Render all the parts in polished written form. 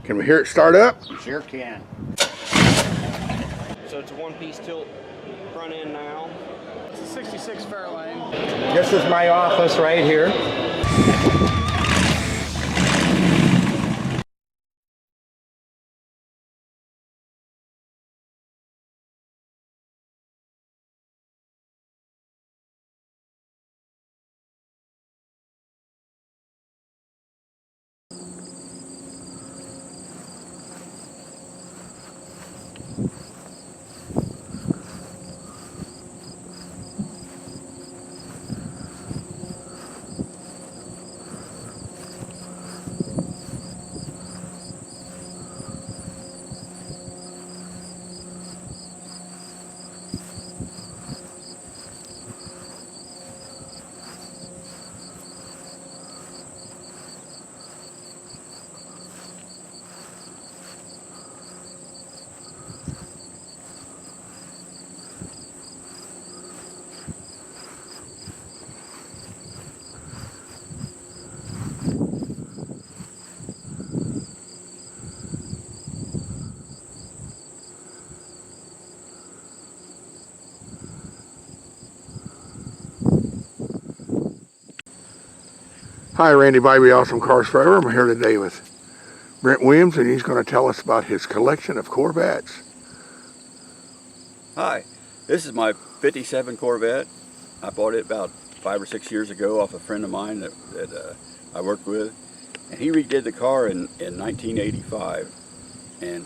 Can we hear it start up? Sure can. So it's a one-piece tilt front end now. It's a 66 Fairlane. This is my office right here. Hi, Randy Bybee, Awesome Cars Forever. I'm here today with Brent Williams, and he's going to tell us about his collection of Corvettes. Hi, this is my 57 Corvette. I bought it about 5 or 6 years ago off a friend of mine that I worked with. And he redid the car in 1985. And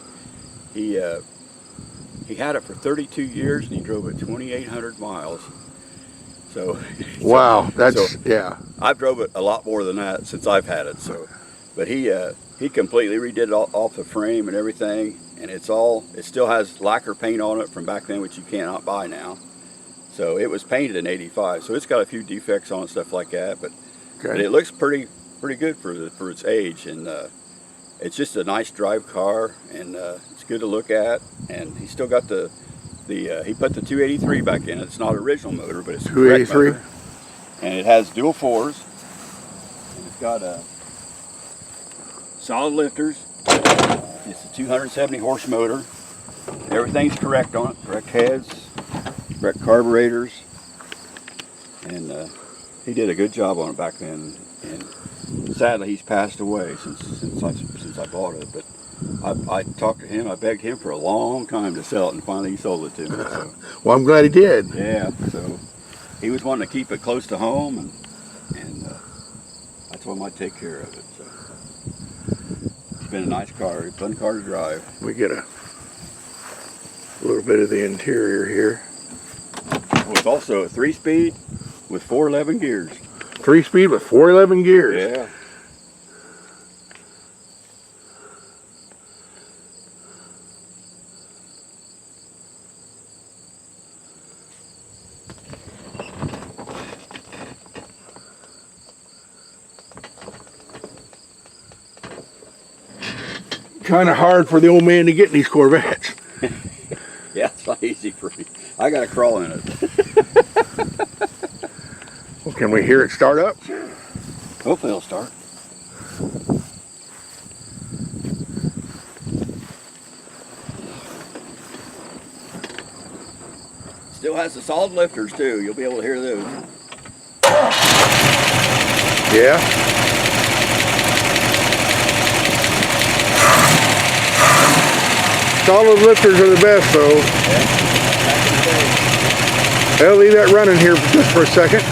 he had it for 32 years and he drove it 2,800 miles. So Wow, yeah. I've drove it a lot more than that since I've had it. But he completely redid it off the frame and everything, and it still has lacquer paint on it from back then, which you cannot buy now. So it was painted in '85, so it's got a few defects on it, stuff like that. But it looks pretty good for its age, and it's just a nice drive car, and it's good to look at. And he still got he put the 283 back in it. It's not original motor, but it's 283, and it has dual fours. And it's got solid lifters. It's a 270 horse motor. Everything's correct on it. Correct heads, correct carburetors, and he did a good job on it back then. And sadly, he's passed away since I bought it. But I talked to him. I begged him for a long time to sell it, and finally he sold it to me. So. Well, I'm glad he did. Yeah. So he was wanting to keep it close to home, and I told him I'd take care of it. So it's been a nice car. It's a fun car to drive. We get a little bit of the interior here. Well, it's also a 3-speed with 411 gears. 3-speed with 411 gears. Yeah. Kind of hard for the old man to get in these Corvettes. Yeah, it's not easy for me. I got to crawl in it. Well, can we hear it start up? Sure. Hopefully it'll start. Still has the solid lifters too. You'll be able to hear those. Yeah. Solid lifters are the best, though. I'll leave that running here just for a second.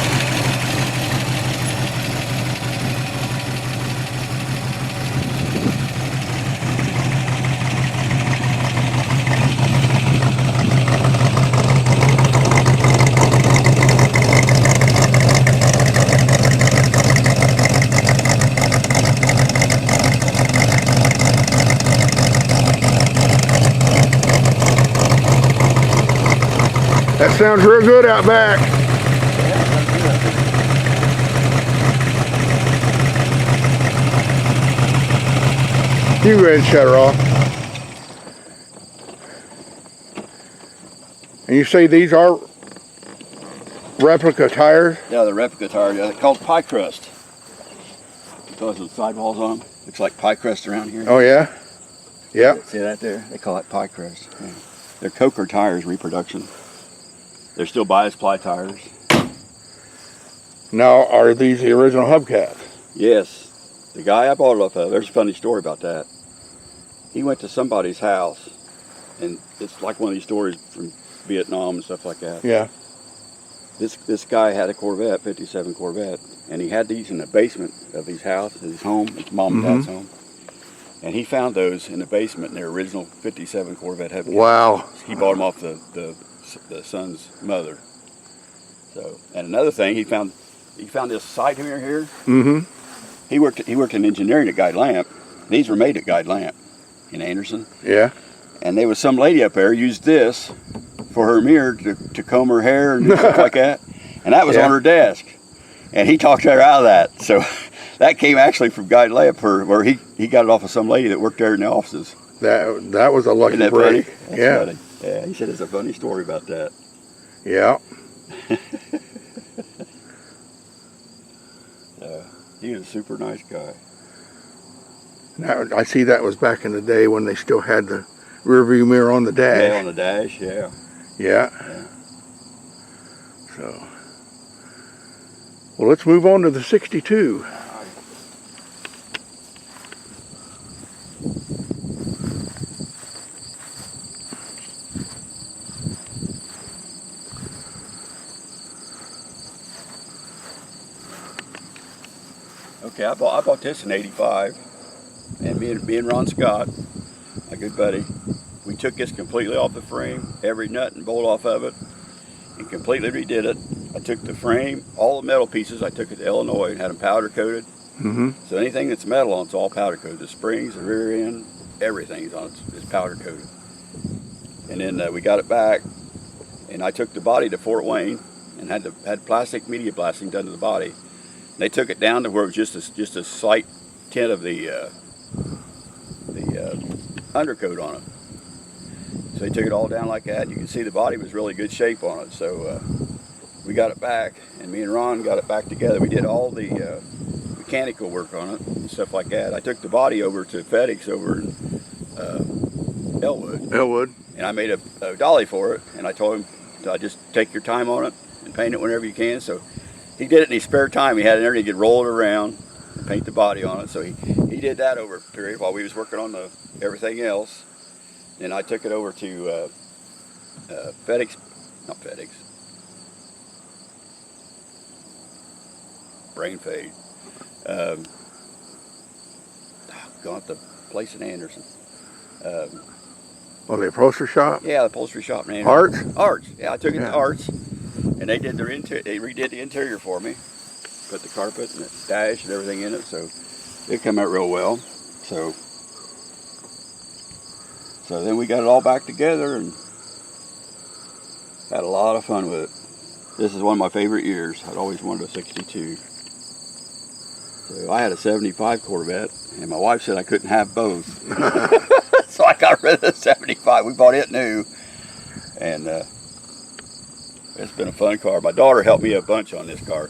That sounds real good out back. You can go ahead and shut her off. And you say these are replica tires? Yeah, the replica tires. Yeah, they're called pie crust because of the sidewalls on them. Looks like pie crust around here. Oh yeah? Yeah. See that there? They call it pie crust. Yeah. They're Coker tires reproduction. They're still bias ply tires. Now, are these the original hubcaps? Yes. The guy I bought it off of, there's a funny story about that. He went to somebody's house, and it's like one of these stories from Vietnam and stuff like that. Yeah. This guy had a Corvette, 57 Corvette, and he had these in the basement of his house, his home, his mom and dad's home. And he found those in the basement in their original 57 Corvette hubcap. Wow. He bought them off the son's mother. So, and another thing, he found this side mirror here. Mm-hmm. He worked in engineering at Guide Lamp. These were made at Guide Lamp in Anderson. Yeah. And there was some lady up there used this for her mirror to comb her hair and stuff like that. And that was on her desk. And he talked her out of that. So that came actually from Guide Lamp, where he got it off of some lady that worked there in the offices. That was a lucky Isn't that break. funny? That's Yeah. funny. Yeah, he said it's a funny story about that. Yeah. He was a super nice guy. Now, I see that was back in the day when they still had the rear view mirror on the dash. Yeah, on the dash, yeah. Yeah. Yeah. So, well, let's move on to the 62. Okay, I bought this in '85, and me and Ron Scott, my good buddy, we took this completely off the frame, every nut and bolt off of it, and completely redid it. I took the frame, all the metal pieces, I took it to Illinois and had them powder coated. Mm-hmm. So anything that's metal on it's all powder coated. The springs, the rear end, everything's on it's powder coated. And then we got it back, and I took the body to Fort Wayne and had plastic media blasting done to the body. They took it down to where it was just a slight tint of the undercoat on it. So they took it all down like that. You can see the body was really good shape on it. So we got it back, and me and Ron got it back together. We did all the mechanical work on it and stuff like that. I took the body over to FedEx over in Elwood, and I made a dolly for it. And I told him, just take your time on it and paint it whenever you can. So he did it in his spare time. He had it in there, he could roll it around and paint the body on it. So he did that over a period while we was working on everything else. Then I took it over to brain fade. Gone to the place in Anderson. Well, the upholstery shop? Yeah, the upholstery shop in Anderson. Arts? Arts. Yeah, I took it to Arts, and they did they redid the interior for me. Put the carpet and the dash and everything in it, so it came out real well. So then we got it all back together and had a lot of fun with it. This is one of my favorite years. I'd always wanted a 62. So I had a 75 Corvette, and my wife said I couldn't have both. So I got rid of the 75. We bought it new, and it's been a fun car. My daughter helped me a bunch on this car.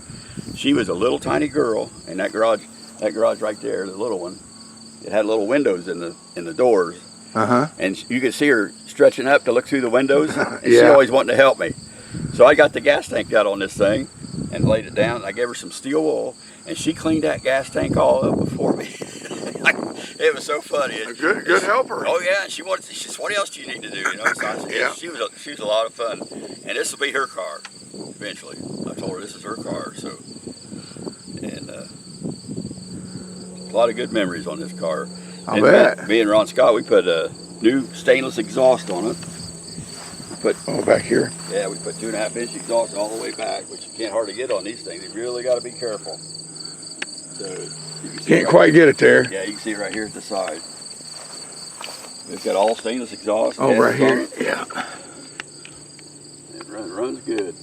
She was a little tiny girl, and that garage right there, the little one, it had little windows in the doors. Uh-huh. And you could see her stretching up to look through the windows, and she always wanted to help me. So I got the gas tank out on this thing and laid it down. I gave her some steel wool, and she cleaned that gas tank all up before me. It was so funny. A good helper. Oh yeah, and she said, "What else do you need to do?" You know, so I said, she was a lot of fun, and this will be her car eventually. I told her this is her car, so and a lot of good memories on this car. I bet. Me and Ron Scott, we put a new stainless exhaust on it. Back here. Yeah, we put 2.5-inch exhaust all the way back, which you can't hardly get on these things. You really got to be careful. So you can see Can't quite get it there. Yeah, you can see it right here at the side. It's got all stainless exhaust. Oh, right here. It. Yeah. It runs good.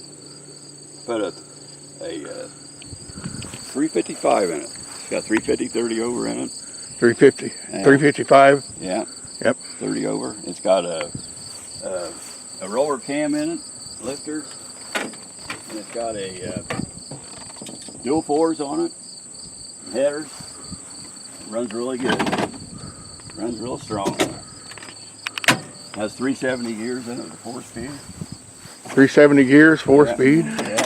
Put a 355 in it. It's got 350/30 over in it. 350. Yeah. 355. Yeah. Yep. 30 over. It's got a roller cam in it, lifters, and it's got a dual fours on it, headers. It runs really good. Runs real strong. Has 370 gears in it with a 4-speed. 370 gears, 4-speed. Yeah.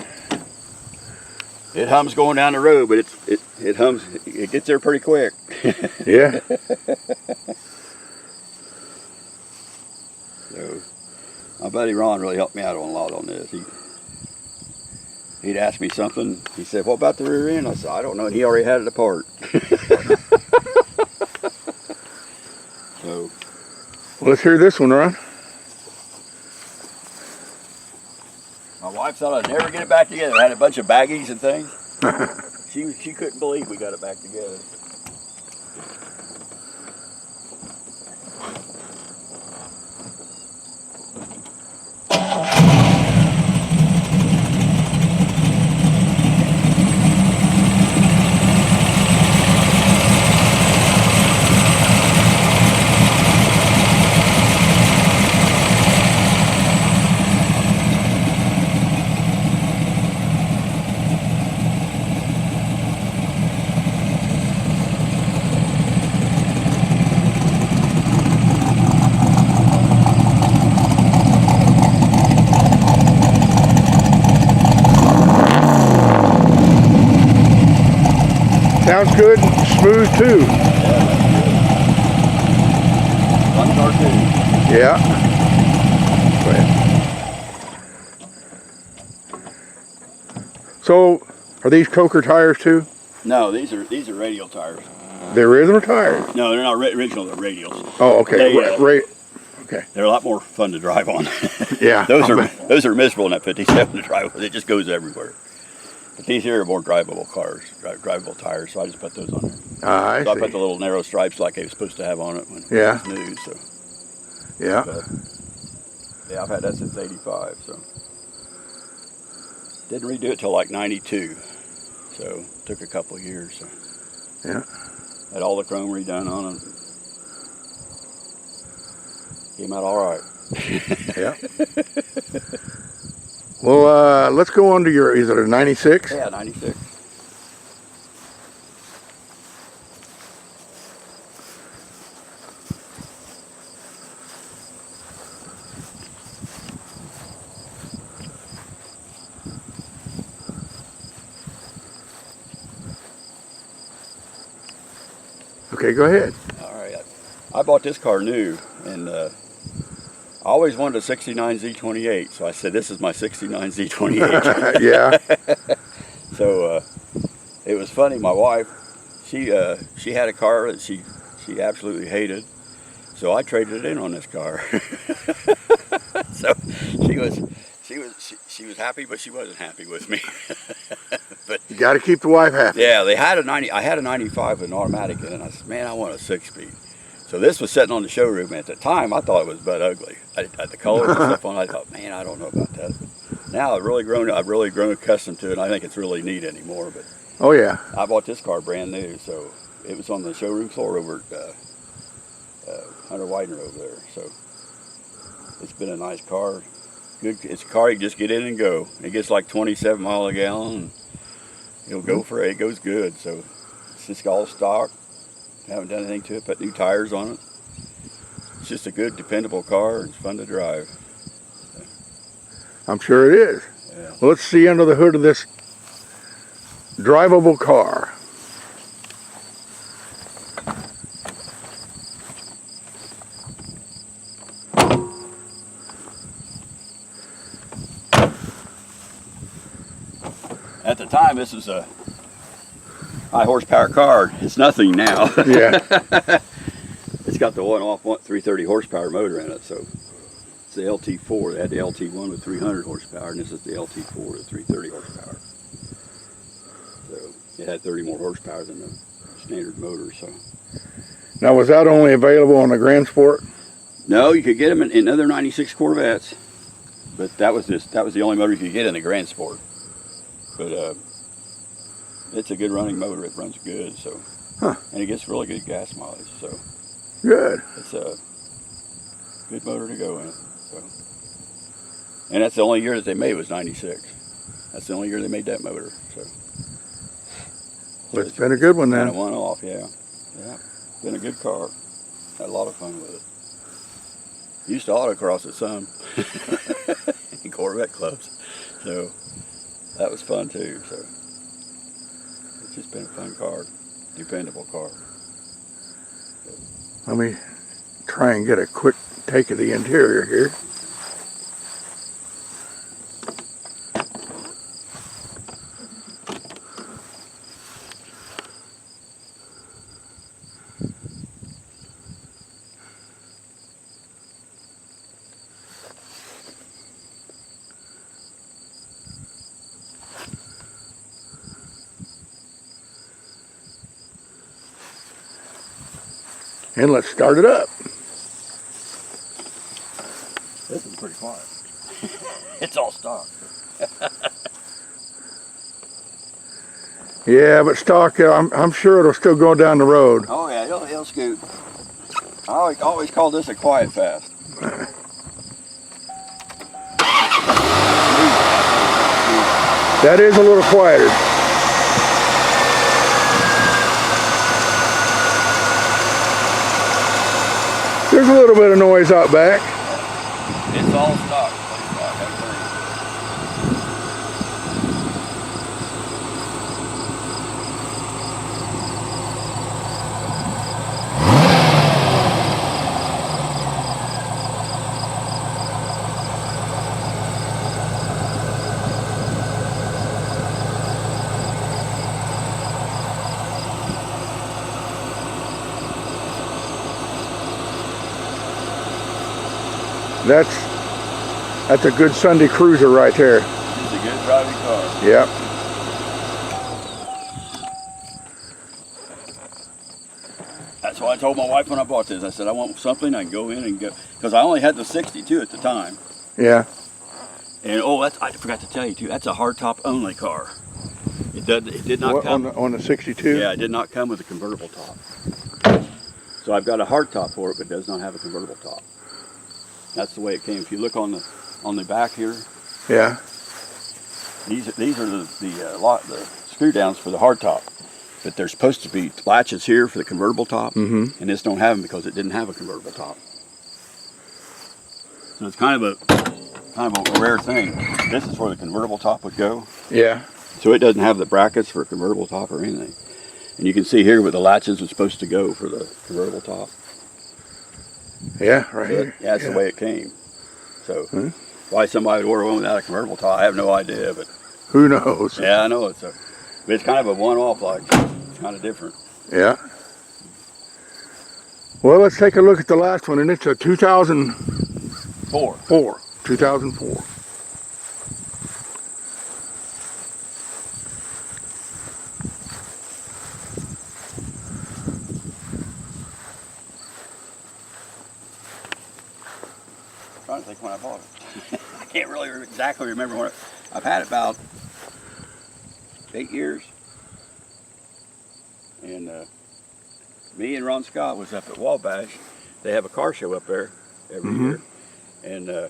It hums going down the road, but it hums. It gets there pretty quick. Yeah. So, my buddy Ron really helped me out a lot on this. He'd ask me something. He said, "What about the rear end?" I said, "I don't know." And he already had it apart. So, Well, let's hear this one, Ron. my wife thought I'd never get it back together. I had a bunch of baggies and things. She couldn't believe we got it back together. Sounds good, smooth too. Fun car too. Yeah. Go ahead. So, are these Coker tires too? No, these are radial tires. They're original tires. No, they're not original. They're radials. Oh, okay. They, Okay. They're a lot more fun to drive on. Yeah. those are miserable in that 57 to drive with. It just goes everywhere. But these here are more drivable cars, drivable tires. So I just put those on there. I So I see. put the little narrow stripes like they were supposed to have on it when Yeah. it was new. So Yeah. yeah, I've had that since '85. So didn't redo it till like '92. So took a couple of years. So. Yeah. Had all the chrome redone on it. Came out all right. Yeah. Well, let's go on to your, is it a 96? Yeah, 96. Okay, go ahead. All right. I bought this car new, and I always wanted a 69 Z28, so I said, this is my 69 Z28. Yeah. So it was funny. My wife, she had a car that she absolutely hated, so I traded it in on this car. So she was happy, but she wasn't happy with me. But You got to keep the wife happy. yeah, they had a 90. I had a 95 with an automatic in it, and I said, man, I want a 6-speed. So this was sitting on the showroom. At the time, I thought it was butt ugly. I had the colors and stuff on it. I thought, man, I don't know about that. But now I've really grown accustomed to it. And I think it's really neat anymore. But Oh, yeah. I bought this car brand new, so it was on the showroom floor over at Hunter Widener over there. So it's been a nice car. Good. It's a car you can just get in and go. It gets like 27 miles a gallon. And it'll go for it. It goes good. So it's just all stock. Haven't done anything to it. Put new tires on it. It's just a good, dependable car. It's fun to drive. I'm sure it is. Yeah. Well, let's see under the hood of this drivable car. At the time, this was a high horsepower car. It's nothing now. Yeah. It's got the one-off 330 horsepower motor in it, so it's the LT4. They had the LT1 with 300 horsepower, and this is the LT4 with 330 horsepower. So it had 30 more horsepower than the standard motor. So Now, was that only available on the Grand Sport? no, you could get them in other '96 Corvettes, but that was the only motor you could get in the Grand Sport. But it's a good running motor. It runs good, so and it gets really good gas mileage. So Good. it's a good motor to go in. So, and that's the only year that they made was '96. That's the only year they made that motor. So Well, it's been a good one kind then. of one off, yeah. Yeah, been a good car. Had a lot of fun with it. Used to autocross at some in Corvette clubs, so that was fun too. So it's just been a fun car, dependable car. Let me try and get a quick take of the interior here. And let's start it up. This is pretty quiet. It's all stock. Yeah, but stock, I'm sure it'll still go down the road. Oh yeah, he'll scoot. I always call this a quiet fast. That is a little quieter. There's a little bit of noise out back. It's all stock. That's a good Sunday cruiser right there. It's a good driving car. Yep. That's why I told my wife when I bought this. I said I want something I can go in and go, because I only had the 62 at the time. Yeah. And I forgot to tell you too. That's a hardtop only car. It did not come on the 62. Yeah, it did not come with a convertible top. So I've got a hardtop for it, but it does not have a convertible top. That's the way it came. If you look on the back here, yeah, these are the screw downs for the hardtop, but there's supposed to be latches here for the convertible top, and this don't have them because it didn't have a convertible top. So it's kind of a rare thing. This is where the convertible top would go. Yeah. So it doesn't have the brackets for a convertible top or anything. And you can see here where the latches are supposed to go for the convertible top. Yeah, right here. That's the way it came. So why somebody would order one without a convertible top, I have no idea. But who knows? yeah, I know it's kind of a one-off. Like it's kind of different. Yeah. Well, let's take a look at the last one, and it's a 2004. 2004. I'm trying to think when I bought it. I can't really exactly remember when. I've had it about 8 years, and me and Ron Scott was up at Wabash. They have a car show up there every year, and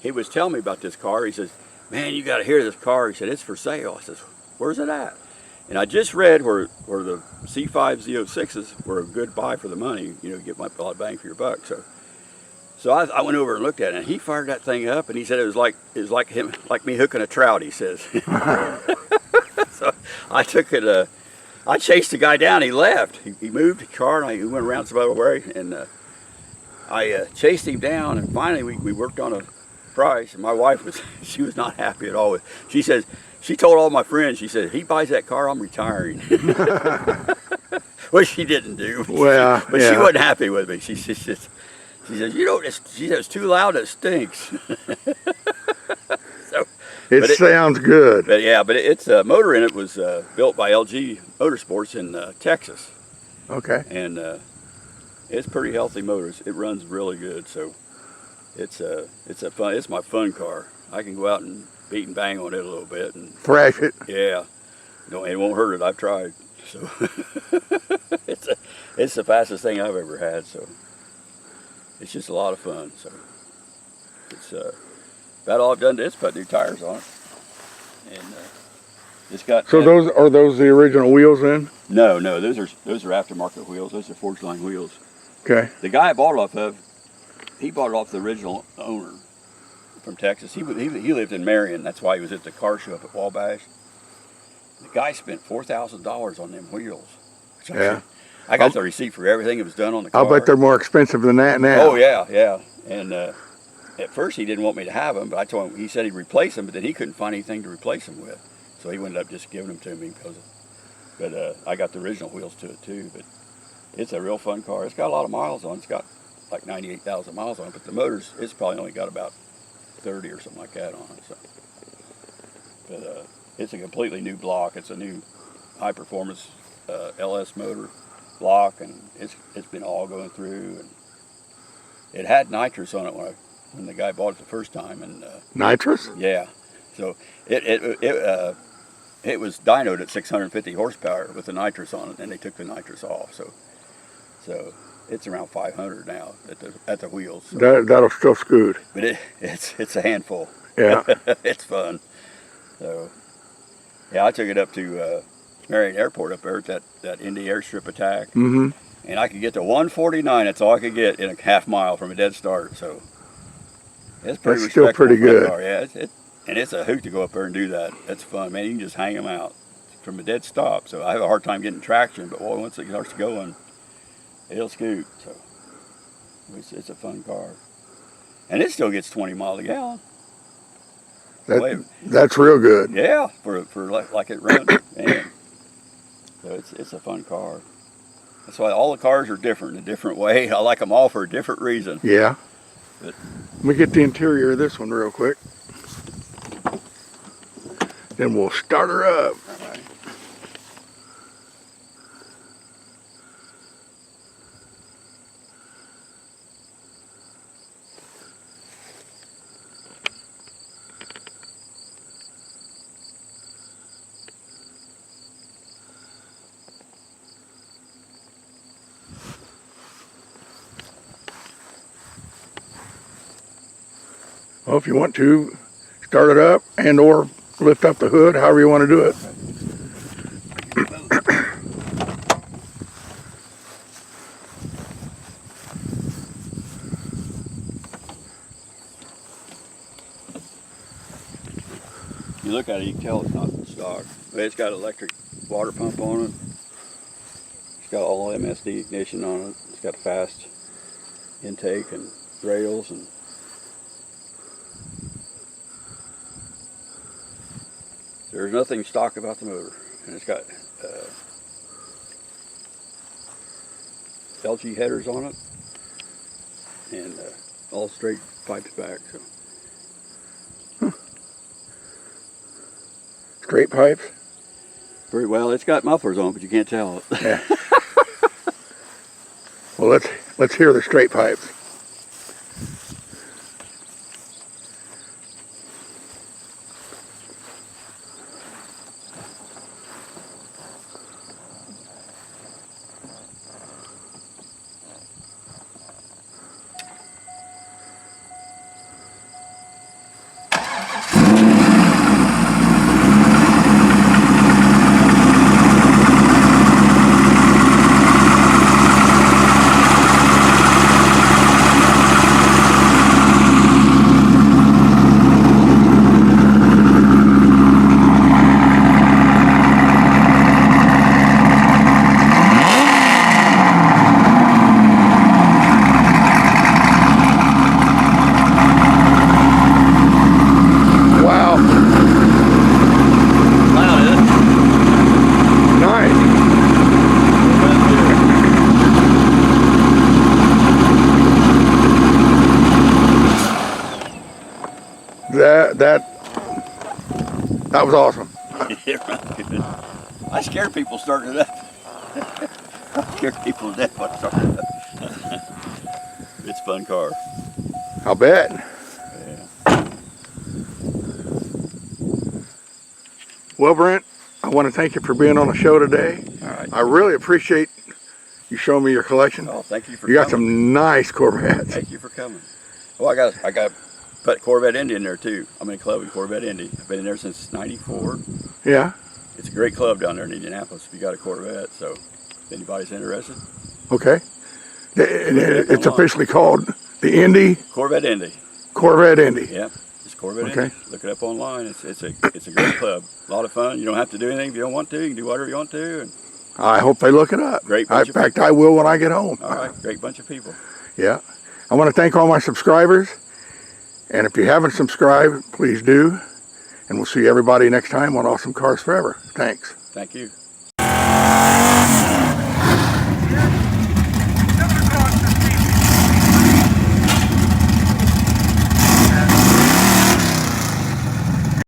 he was telling me about this car. He says, "Man, you got to hear this car." He said, "It's for sale." I says, "Where's it at?" And I just read where the C5 Z06s were a good buy for the money. You know, get a lot of bang for your buck. So I went over and looked at it, and he fired that thing up, and he said it was like me hooking a trout. He says. So I took it. I chased the guy down. He left. He moved the car, and he went around some other way, and I chased him down, and finally we worked on a price. And my wife she was not happy at all. She says she told all my friends. She said, "He buys that car, I'm retiring." Which she didn't do. Well, but she wasn't happy with me. She says, it's too loud, it stinks. It sounds good. But yeah, but its motor in it was built by L G Motorsports in Texas. Okay. And it's pretty healthy motors. It runs really good, so it's my fun car. I can go out and beat and bang on it a little bit and thrash it. Yeah, no, it won't hurt it. I've tried. So it's the fastest thing I've ever had. So. It's just a lot of fun. So it's about all I've done to it's put new tires on it, and it's got. So those the original wheels then? No, those are aftermarket wheels. Those are Forge Line wheels. Okay. The guy I bought it off of, he bought it off the original owner from Texas. He lived in Marion. That's why he was at the car show up at Wabash. The guy spent $4,000 on them wheels. Yeah. I got the receipt for everything that was done on the car. I'll bet they're more expensive than that now. Oh yeah, yeah. And at first he didn't want me to have them, but I told him, he said he'd replace them, but then he couldn't find anything to replace them with. So he ended up just giving them to me but I got the original wheels to it too. But it's a real fun car. It's got a lot of miles on it. It's got like 98,000 miles on it, but the motors, it's probably only got about 30 or something like that on it. So, but it's a completely new block. It's a new high performance LS motor block, and it's been all going through. And it had nitrous on it when the guy bought it the first time. And Nitrous? yeah, so it was dynoed at 650 horsepower with the nitrous on it, and they took the nitrous off. So it's around 500 now at the wheels. So. That'll still scoot. But it's a handful. Yeah. It's fun. So yeah, I took it up to Marion Airport up there at that Indy airstrip attack. Mm-hmm. And I could get to 149. That's all I could get in a half mile from a dead start. So it's pretty. That's still pretty good. Car. Yeah, and it's a hoot to go up there and do that. That's fun, man. You can just hang them out from a dead stop. So I have a hard time getting traction, but boy, once it starts going, it'll scoot. So it's a fun car, and it still gets 20 miles a gallon. That's real good. Yeah, for like it runs, man. So it's a fun car. That's why all the cars are different in a different way. I like them all for a different reason. Yeah. But, let me get the interior of this one real quick. Then we'll start her up. all right. Well, if you want to, start it up and or lift up the hood, however you want to do it. You look at it, you can tell it's not stock. But it's got an electric water pump on it. It's got all MSD ignition on it. It's got fast intake and rails, and there's nothing stock about the motor. And it's got LG headers on it, and all straight pipes back. So. Straight pipes? Very well. It's got mufflers on, but you can't tell it. Yeah. Well, let's hear the straight pipes. That was awesome. I scare people starting it up. I scare people to death when I start it up. It's a fun car. I'll bet. Yeah. Well, Brent, I want to thank you for being on the show today. All right. I really appreciate you showing me your collection. Oh, thank you for coming. You got coming. some nice Corvettes. Thank you for coming. Well, I got put Corvette Indy in there too. I'm in a club in Corvette Indy. I've been in there since '94. Yeah. It's a great club down there in Indianapolis if you got a Corvette. So if anybody's interested. Okay. It's officially called The Indy, Corvette Indy. Corvette Indy. Yep. It's Corvette Okay. Indy. Look it up online. It's a great club. A lot of fun. You don't have to do anything if you don't want to. You can do whatever you want to. And I hope they look it up. Great In bunch of fact, people. I will when I get home. all right, great bunch of people. Yeah. I want to thank all my subscribers. And if you haven't subscribed, please do. And we'll see everybody next time on Awesome Cars Forever. Thanks. Thank you.